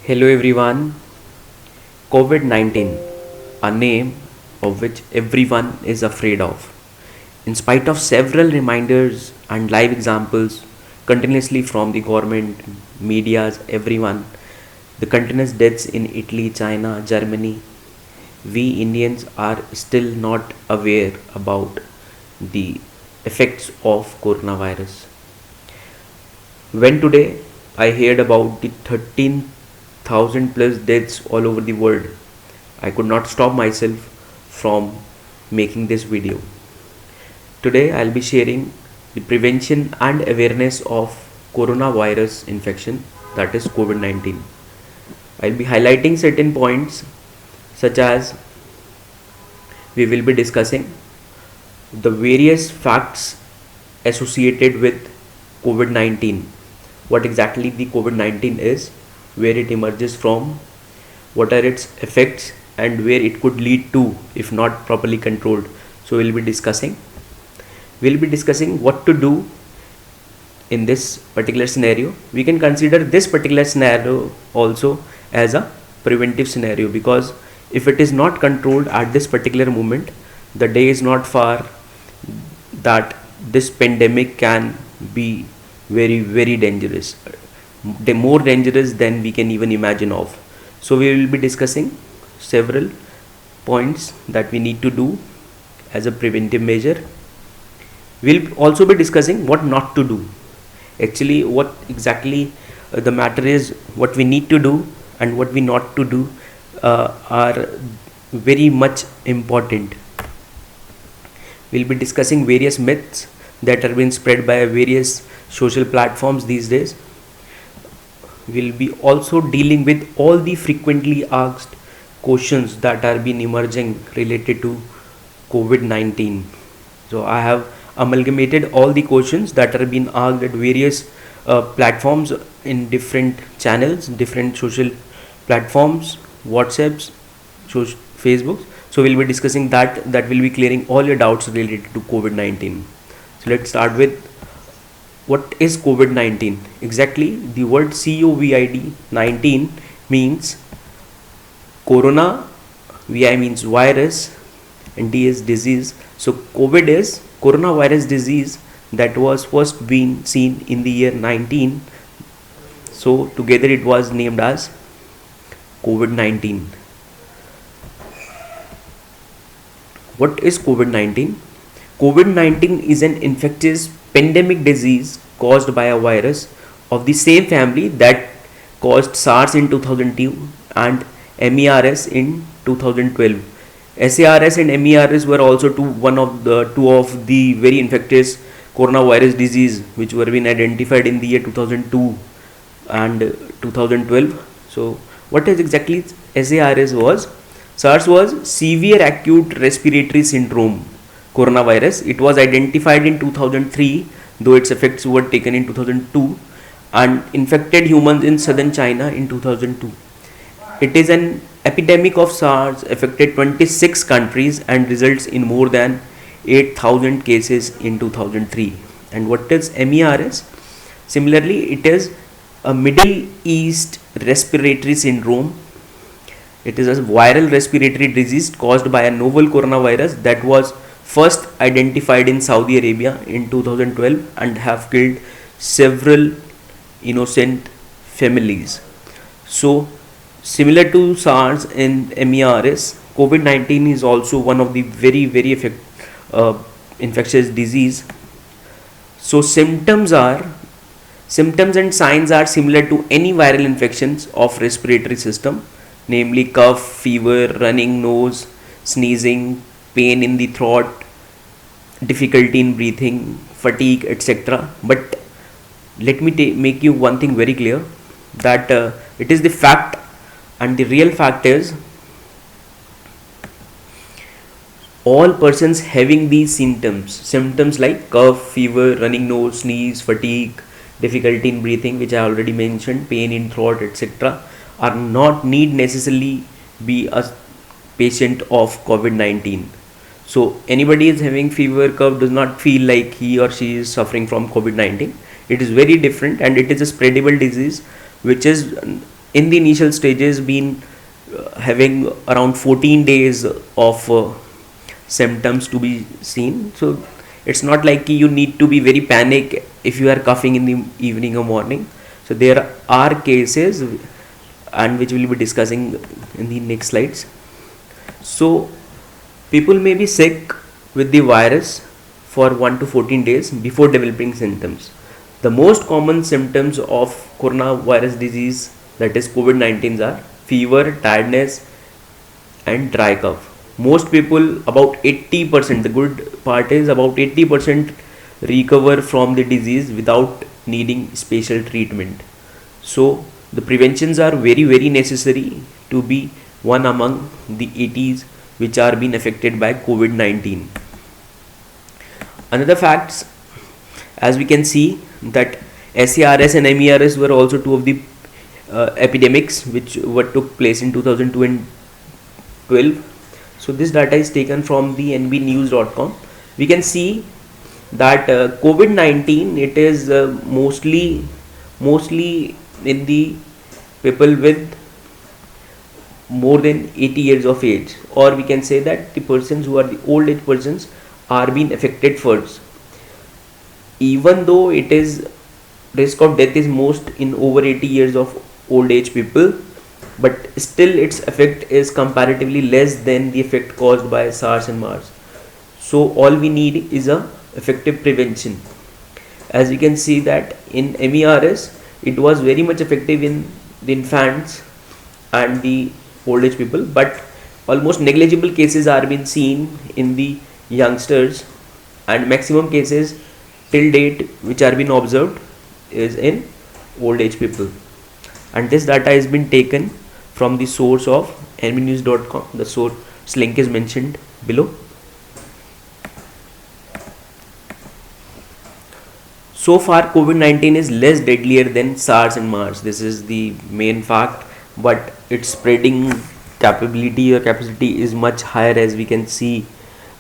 Hello everyone. COVID 19, a name of which everyone is afraid of. In spite of several reminders and live examples continuously from the government, medias, everyone, the continuous deaths in Italy, China, Germany, we Indians are still not aware about the effects of coronavirus. When today I heard about the 13,000 plus deaths all over the world, I could not stop myself from making this video. Today I'll be sharing the prevention and awareness of coronavirus infection, that is COVID 19. I'll be highlighting certain points such as we will be discussing the various facts associated with COVID 19, what exactly the COVID 19 is, where it emerges from, what are its effects, and where it could lead to if not properly controlled. So we'll be discussing what to do in this particular scenario. We can consider this particular scenario also as a preventive scenario, because if it is not controlled at this particular moment, the day is not far that this pandemic can be very dangerous, more dangerous than we can even imagine of. So we will be discussing several points that we need to do as a preventive measure. We'll also be discussing what not to do. Actually, what exactly the matter is, what we need to do and what we not to do are very much important. We'll be discussing various myths that are being spread by various social platforms these days. We'll be also dealing with all the frequently asked questions that are being emerging related to COVID 19. So I have amalgamated all the questions that are being asked at various platforms in different channels, different social platforms, WhatsApps, Facebook. So we'll be discussing that will be clearing all your doubts related to COVID 19. So let's start with what is COVID 19. Exactly, the word COVID 19 means corona, VI means virus, and D is disease. So COVID is coronavirus disease that was first been seen in the year 19. So together it was named as COVID 19. What is COVID 19? COVID 19 is an infectious pandemic disease caused by a virus of the same family that caused SARS in 2002 and MERS in 2012. SARS and MERS were also two of the very infectious coronavirus disease which were been identified in the year 2002 and 2012. So what is exactly SARS was? SARS was severe acute respiratory syndrome coronavirus. It was identified in 2003, though its effects were taken in 2002, and infected humans in southern China in 2002. It is an epidemic of SARS affected 26 countries and results in more than 8,000 cases in 2003. And what is MERS? Similarly, it is a Middle East respiratory syndrome. It is a viral respiratory disease caused by a novel coronavirus that was first identified in Saudi Arabia in 2012 and have killed several innocent families. So similar to SARS and MERS, COVID 19 is also one of the very infectious disease. So symptoms and signs are similar to any viral infections of respiratory system, namely cough, fever, running nose, sneezing, pain in the throat, difficulty in breathing, fatigue, etc. But let me make you one thing very clear, that it is the fact, and the real fact is all persons having these symptoms like cough, fever, running nose, sneeze, fatigue, difficulty in breathing, which I already mentioned, pain in throat, etc., are not need necessarily be a patient of COVID 19. So anybody is having fever, cough does not feel like he or she is suffering from COVID 19. It is very different, and it is a spreadable disease which is in the initial stages been having around 14 days of symptoms to be seen. So it's not like you need to be very panic if you are coughing in the evening or morning. So there are cases, and which we'll be discussing in the next slides. So people may be sick with the virus for 1 to 14 days before developing symptoms. The most common symptoms of coronavirus disease, that is COVID-19, are fever, tiredness, and dry cough. Most people, about 80%, the good part is about 80% recover from the disease without needing special treatment. So the preventions are very very necessary to be one among the 80s which are being affected by COVID-19. Another facts, as we can see, that SARS and MERS were also two of the epidemics which took place in 2002 and 12. So this data is taken from the nbnews.com. We can see that COVID-19, it is mostly in the people with more than 80 years of age, or we can say that the persons who are the old age persons are being affected first. Even though it is risk of death is most in over 80 years of old age people, but still its effect is comparatively less than the effect caused by SARS and MERS. So all we need is a effective prevention. As you can see that in MERS, it was very much effective in the infants and the old age people, but almost negligible cases are being seen in the youngsters, and maximum cases till date which are being observed is in old age people. And this data has been taken from the source of nbnews.com. The source link is mentioned below. So far COVID-19 is less deadlier than SARS and MERS. This is the main fact, but its spreading capability or capacity is much higher, as we can see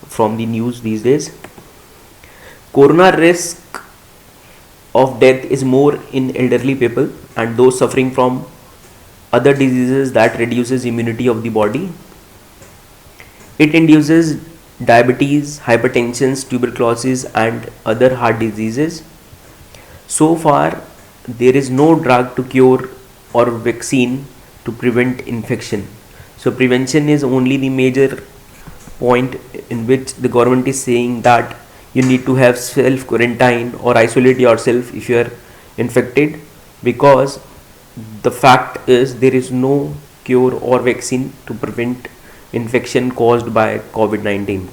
from the news these days. Corona risk of death is more in elderly people and those suffering from other diseases that reduces immunity of the body. It induces diabetes, hypertension, tuberculosis, and other heart diseases. So far there is no drug to cure or vaccine to prevent infection. So prevention is only the major point in which the government is saying that you need to have self quarantine or isolate yourself if you are infected, because the fact is there is no cure or vaccine to prevent infection caused by COVID-19.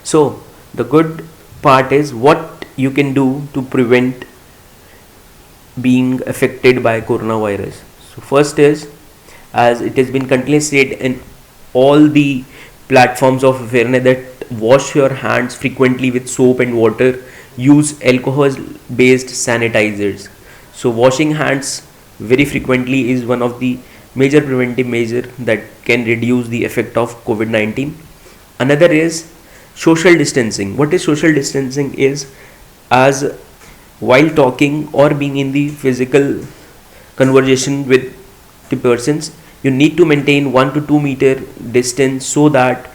So the good part is what you can do to prevent being affected by coronavirus. So first is, as it has been continuously said in all the platforms of awareness, that wash your hands frequently with soap and water, use alcohol based sanitizers. So washing hands very frequently is one of the major preventive measure that can reduce the effect of COVID-19. Another is social distancing. What is social distancing is, as while talking or being in the physical conversation with the persons, you need to maintain 1 to 2 meter distance so that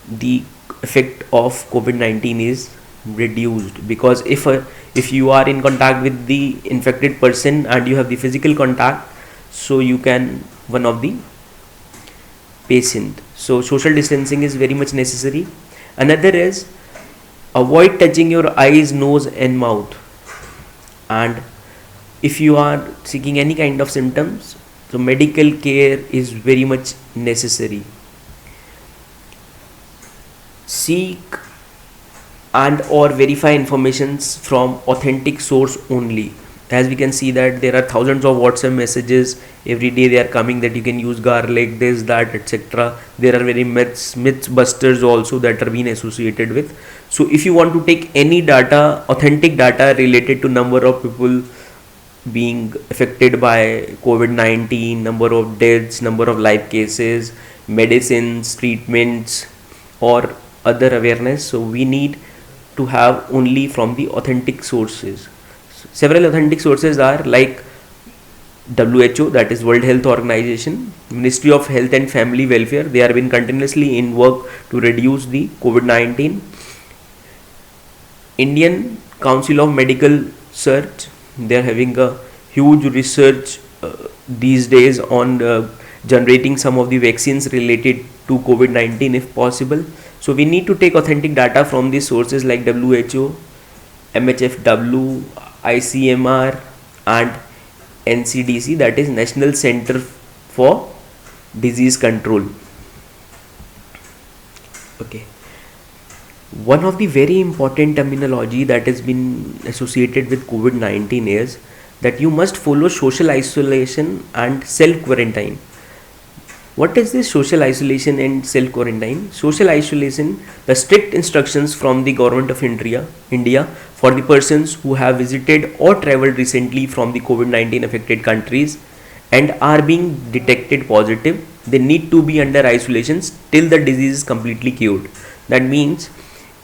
the effect of COVID-19 is reduced. Because if you are in contact with the infected person and you have the physical contact, so you can one of the patient. So social distancing is very much necessary. Another is avoid touching your eyes, nose and mouth. And if you are seeking any kind of symptoms, so medical care is very much necessary. Seek and or verify informations from authentic source only. As we can see that there are thousands of WhatsApp messages every day, they are coming that you can use garlic, this, that, etc. There are very myths busters also that are being associated with. So if you want to take any data, authentic data related to number of people being affected by COVID-19, number of deaths, number of live cases, medicines, treatments or other awareness, so we need to have only from the authentic sources. Several authentic sources are like WHO, that is World Health Organization, Ministry of Health and Family Welfare, they have been continuously in work to reduce the COVID-19. Indian Council of Medical Research, they are having a huge research these days on generating some of the vaccines related to COVID-19 if possible. So we need to take authentic data from these sources like WHO, MHFW, ICMR and NCDC, that is National Center for Disease Control. Okay. One of the very important terminology that has been associated with COVID-19 is that you must follow social isolation and self-quarantine. What is this social isolation and self-quarantine? Social isolation, the strict instructions from the government of India for the persons who have visited or traveled recently from the COVID-19 affected countries and are being detected positive, they need to be under isolation till the disease is completely cured. That means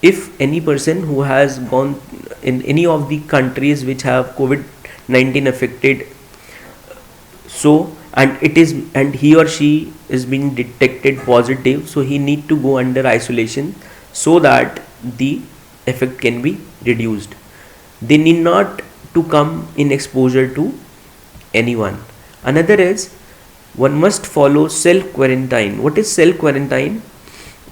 if any person who has gone in any of the countries which have COVID-19 affected, so and he or she is being detected positive, so he need to go under isolation so that the effect can be reduced. They need not to come in exposure to anyone. Another is one must follow self quarantine. What is self quarantine?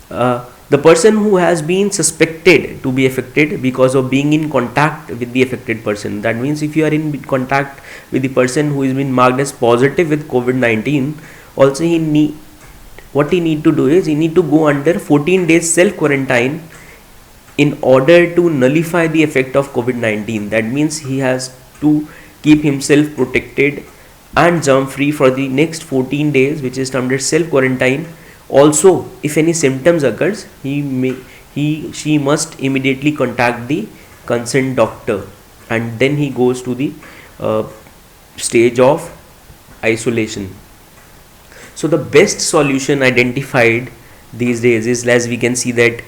The person who has been suspected to be affected because of being in contact with the affected person. That means if you are in contact with the person who has been marked as positive with COVID-19, also what he need to do is he need to go under 14 days self quarantine in order to nullify the effect of COVID-19. That means he has to keep himself protected and germ free for the next 14 days, which is termed as self quarantine. Also, if any symptoms occurs, she must immediately contact the concerned doctor, and then he goes to the stage of isolation. So the best solution identified these days is, as we can see that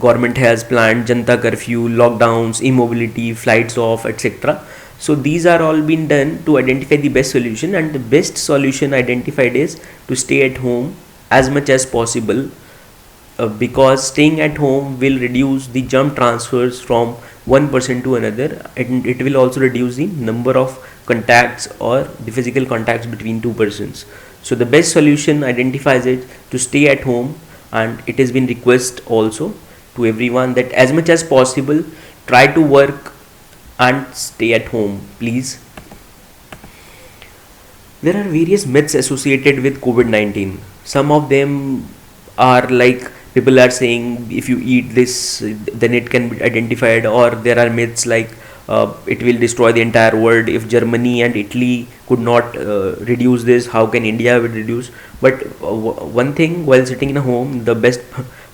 government has planned Janta curfew, lockdowns, immobility, flights off, etc. So these are all been done to identify the best solution, and the best solution identified is to stay at home as much as possible, because staying at home will reduce the germ transfers from one person to another, and it will also reduce the number of contacts or the physical contacts between two persons. So the best solution identifies it to stay at home, and it has been request also to everyone that as much as possible try to work and stay at home, please. There are various myths associated with COVID-19. Some of them are like people are saying if you eat this then it can be identified, or there are myths like it will destroy the entire world. If Germany and Italy could not reduce this, how can India will reduce? But one thing, while sitting in a home, the best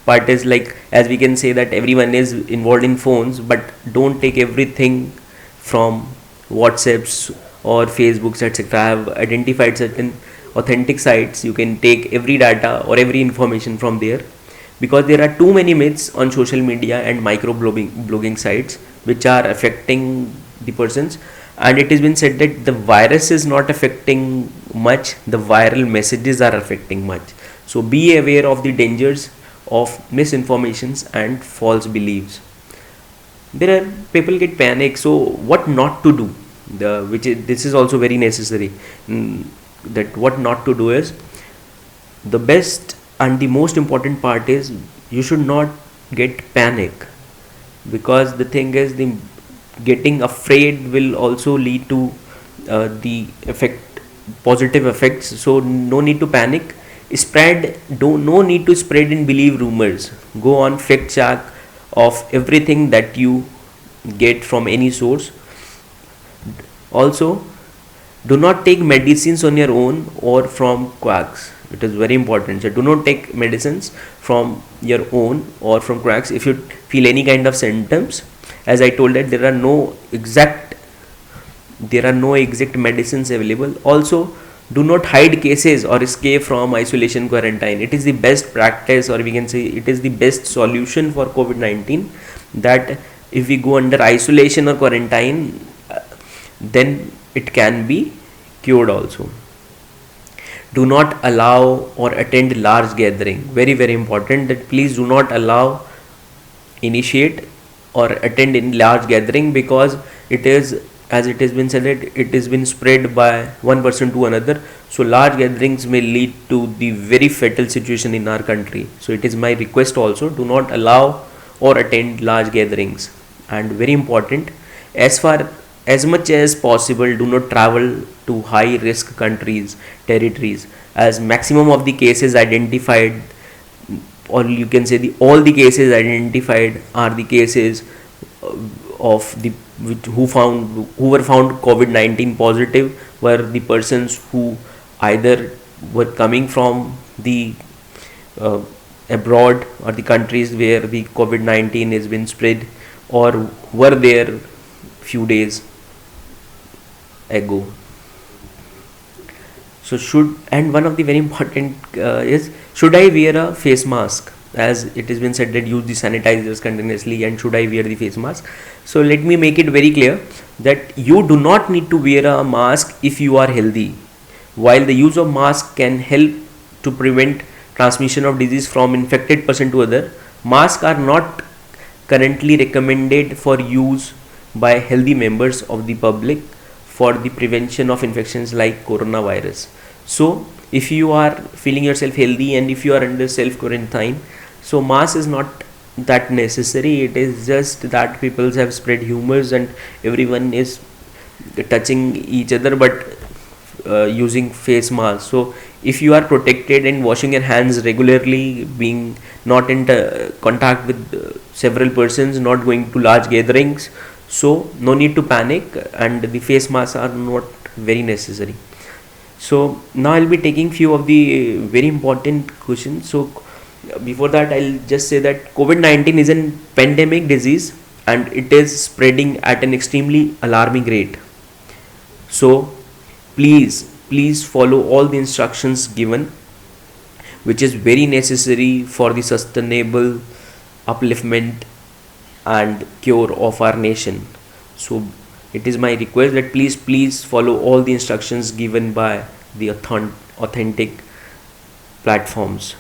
part is like, as we can say that everyone is involved in phones, but don't take everything from WhatsApps or Facebooks, etc. I have identified certain authentic sites. You can take every data or every information from there, because there are too many myths on social media and micro blogging sites which are affecting the persons. And it has been said that the virus is not affecting much, the viral messages are affecting much. So be aware of the dangers of misinformations and false beliefs. There are people get panic, so what not to do, this is also very necessary. That what not to do is, the best and the most important part is you should not get panic, because the thing is the getting afraid will also lead to the effect positive effects. So no need to panic. No need to spread and believe rumors. Go on fact check of everything that you get from any source. Also, do not take medicines on your own or from quacks. It is very important. So do not take medicines from your own or from quacks if you feel any kind of symptoms. As I told that there are no exact medicines available. Also, do not hide cases or escape from isolation quarantine. It is the best practice, or we can say it is the best solution for COVID-19, that if we go under isolation or quarantine, then it can be cured also. Do not allow or attend large gathering. Very very important that please do not allow, initiate or attend in large gathering, because it is, as it has been said, it has been spread by one person to another. So large gatherings may lead to the very fatal situation in our country. So it is my request also, do not allow or attend large gatherings. And very important, as far as much as possible, do not travel to high risk countries, territories, as maximum of the cases identified, or you can say the all the cases identified are the cases of the who were found COVID-19 positive, were the persons who either were coming from the uh, abroad or the countries where the COVID-19 has been spread, or were there few days ago. So should, and one of the very important is, should I wear a face mask, as it has been said that use the sanitizers continuously, and should I wear the face mask? So let me make it very clear that you do not need to wear a mask if you are healthy. While the use of mask can help to prevent transmission of disease from infected person to other, masks are not currently recommended for use by healthy members of the public for the prevention of infections like coronavirus. So if you are feeling yourself healthy and if you are under self quarantine, so mask is not that necessary. It is just that people have spread humors and everyone is touching each other, but using face mask. So if you are protected and washing your hands regularly, being not in contact with several persons, not going to large gatherings, so no need to panic, and the face masks are not very necessary. So now I'll be taking few of the very important questions. So before that, I'll just say that COVID-19 is a pandemic disease and it is spreading at an extremely alarming rate. So please follow all the instructions given, which is very necessary for the sustainable upliftment and cure of our nation. So it is my request that please follow all the instructions given by the authentic platforms,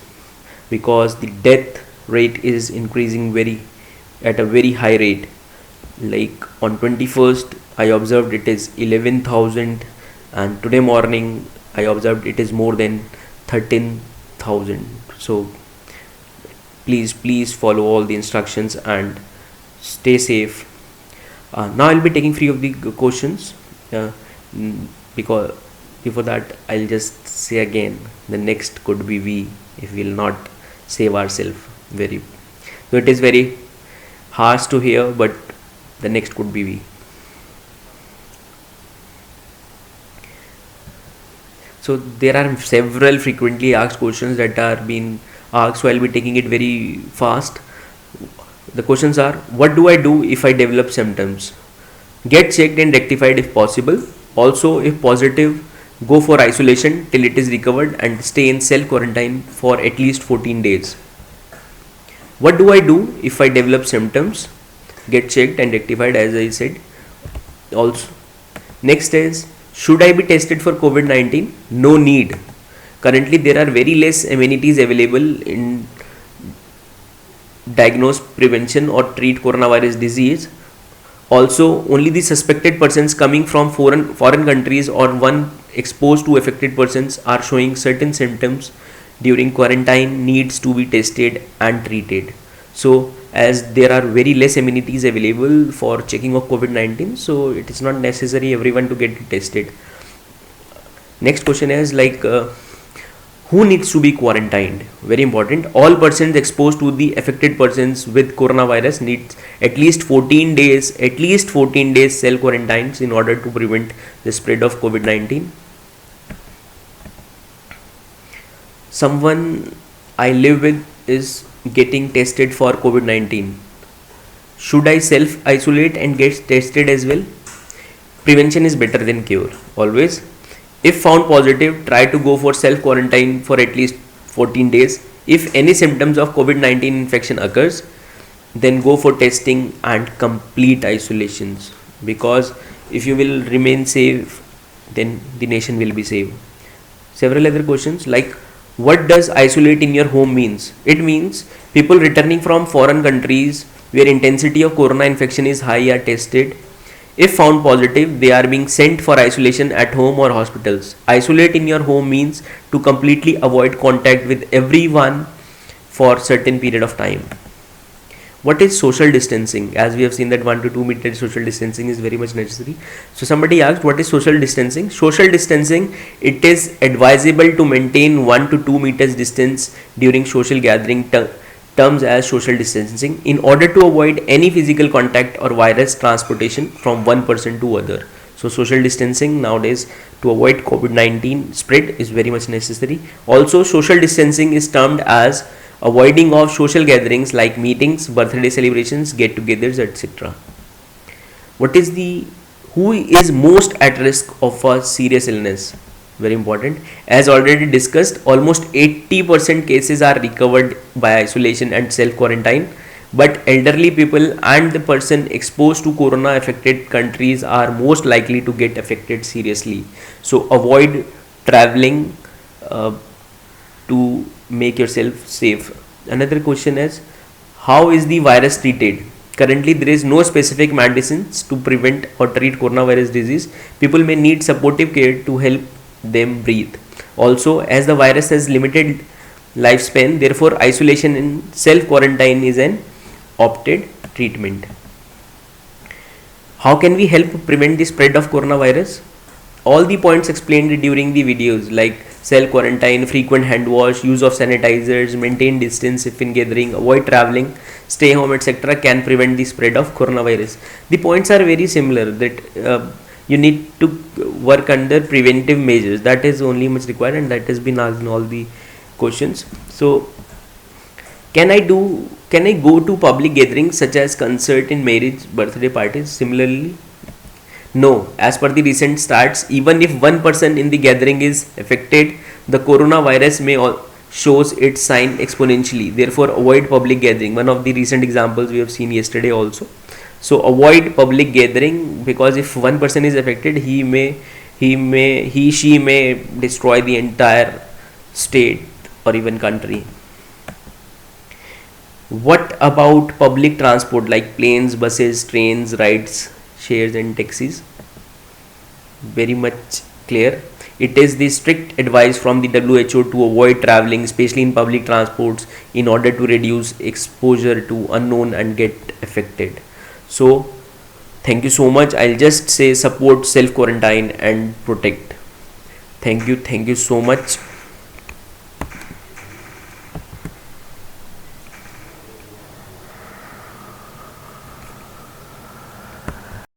because the death rate is increasing at a very high rate. Like on 21st I observed it is 11,000, and today morning I observed it is more than 13,000. So please follow all the instructions and stay safe. Now I'll be taking few of the questions, because before that I'll just say again, the next could be we if we'll not save ourselves. So it is very harsh to hear, but the next could be we. So there are several frequently asked questions that are being asked, so I'll be taking it very fast. The questions are: what do I do if I develop symptoms? Get checked and rectified if possible. Also, if positive, go for isolation till it is recovered and stay in self quarantine for at least 14 days. What do I do if I develop symptoms? Get checked and rectified, as I said. Also, next is, should I be tested for COVID-19? No need. Currently, there are very less amenities available in diagnose, prevention or treat coronavirus disease. Also, only the suspected persons coming from foreign countries or one exposed to affected persons are showing certain symptoms during quarantine needs to be tested and treated. So as there are very less amenities available for checking of COVID-19, so it is not necessary everyone to get tested. Next question is like, who needs to be quarantined? Very important. All persons exposed to the affected persons with coronavirus needs at least 14 days self quarantines in order to prevent the spread of COVID-19. Someone I live with is getting tested for COVID-19. Should I self isolate and get tested as well? Prevention is better than cure, always. If found positive, try to go for self quarantine for at least 14 days. If any symptoms of COVID-19 infection occurs, then go for testing and complete isolations, because if you will remain safe then the nation will be saved. Several other questions like, what does isolate in your home means? It means people returning from foreign countries where intensity of corona infection is high are tested. If found positive, they are being sent for isolation at home or hospitals. Isolate in your home means to completely avoid contact with everyone for certain period of time. What is social distancing? As we have seen that 1 to 2 meter social distancing is very much necessary. So somebody asked, what is social distancing? Social distancing, it is advisable to maintain 1 to 2 meters distance during social gathering, terms as social distancing, in order to avoid any physical contact or virus transportation from one person to other. So social distancing nowadays to avoid COVID-19 spread is very much necessary. Also, social distancing is termed as avoiding of social gatherings like meetings, birthday celebrations, get-togethers, etc. Who is most at risk of a serious illness? Very important. As already discussed, almost 80% cases are recovered by isolation and self-quarantine. But elderly people and the person exposed to corona affected countries are most likely to get affected seriously. So avoid traveling to make yourself safe. Another question is, how is the virus treated? Currently, there is no specific medicines to prevent or treat coronavirus disease. People may need supportive care to help them breathe. Also, as the virus has limited lifespan, therefore isolation and self quarantine is an opted treatment. How can we help prevent the spread of coronavirus? All the points explained during the videos like self quarantine, frequent hand wash, use of sanitizers, maintain distance if in gathering, avoid traveling, stay home, etc. can prevent the spread of coronavirus. The points are very similar, that you need to work under preventive measures. That is only much required, and that has been asked in all the questions. So can I go to public gatherings such as concert and marriage, birthday parties? Similarly, no. As per the recent stats, even if one person in the gathering is affected, the coronavirus may shows its sign exponentially. Therefore, avoid public gathering. One of the recent examples we have seen yesterday also. So avoid public gathering, because if one person is affected, she may destroy the entire state or even country. What about public transport like planes, buses, trains, rides, shares and taxis? Very much clear. It is the strict advice from the WHO to avoid traveling, especially in public transports, in order to reduce exposure to unknown and get affected. So thank you so much. I'll just say support self quarantine and protect. Thank you so much.